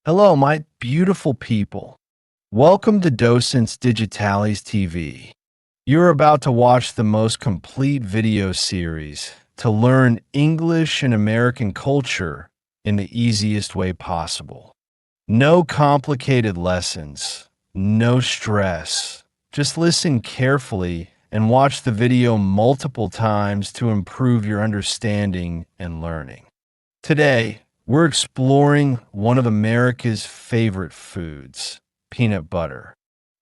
Hello, my beautiful people. Welcome to Docentes DigitalesTV. You're about to watch the most complete video series to learn English and American culture in the easiest way possible. No complicated lessons, no stress. Just listen carefully and watch the video multiple times to improve your understanding and learning. Today, we're exploring one of America's favorite foods, peanut butter.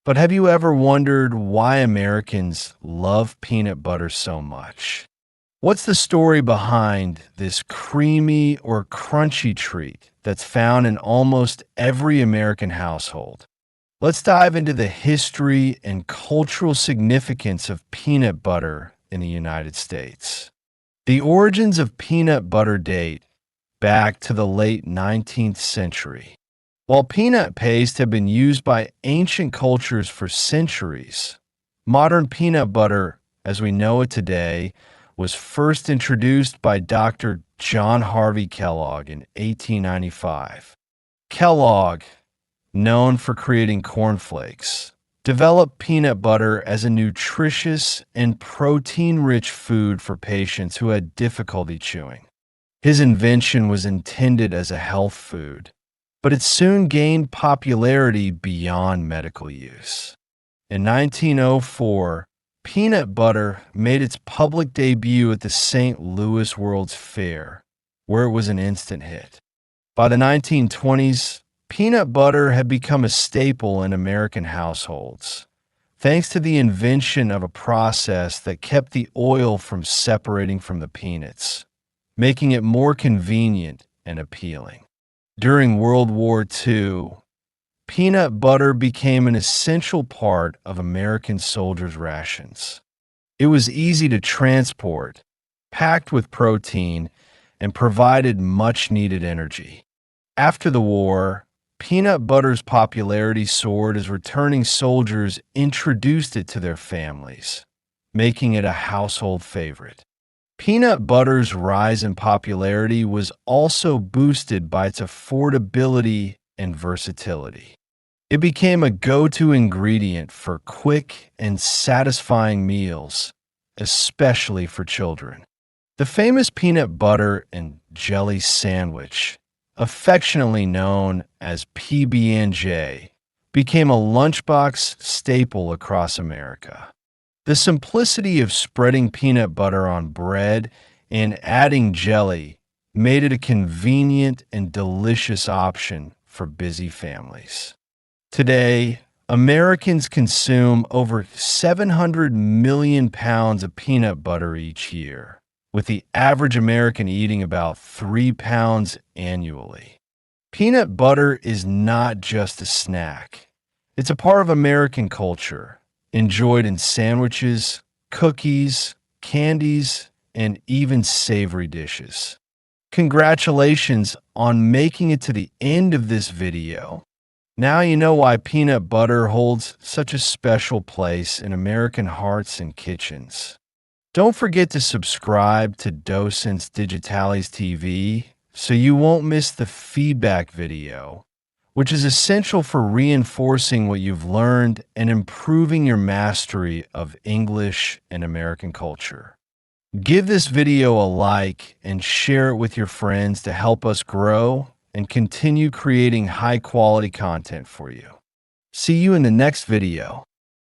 But have you ever wondered why Americans love peanut butter so much? What's the story behind this creamy or crunchy treat that's found in almost every American household? Let's dive into the history and cultural significance of peanut butter in the United States. The origins of peanut butter date back to the late 19th century. While peanut paste had been used by ancient cultures for centuries, modern peanut butter, as we know it today, was first introduced by Dr. John Harvey Kellogg in 1895. Kellogg, known for creating cornflakes, developed peanut butter as a nutritious and protein-rich food for patients who had difficulty chewing. His invention was intended as a health food, but it soon gained popularity beyond medical use. In 1904, peanut butter made its public debut at the St. Louis World's Fair, where it was an instant hit. By the 1920s, peanut butter had become a staple in American households, thanks to the invention of a process that kept the oil from separating from the peanuts, making it more convenient and appealing. During World War II, peanut butter became an essential part of American soldiers' rations. It was easy to transport, packed with protein, and provided much-needed energy. After the war, peanut butter's popularity soared as returning soldiers introduced it to their families, making it a household favorite. Peanut butter's rise in popularity was also boosted by its affordability and versatility. It became a go-to ingredient for quick and satisfying meals, especially for children. The famous peanut butter and jelly sandwich, affectionately known as PB&J, became a lunchbox staple across America. The simplicity of spreading peanut butter on bread and adding jelly made it a convenient and delicious option for busy families. Today, Americans consume over 700 million pounds of peanut butter each year, with the average American eating about 3 pounds annually. Peanut butter is not just a snack. It's a part of American culture, enjoyed in sandwiches, cookies, candies, and even savory dishes. Congratulations on making it to the end of this video. Now you know why peanut butter holds such a special place in American hearts and kitchens. Don't forget to subscribe to Docentes DigitalesTV so you won't miss the feedback video, which is essential for reinforcing what you've learned and improving your mastery of English and American culture. Give this video a like and share it with your friends to help us grow and continue creating high-quality content for you. See you in the next video.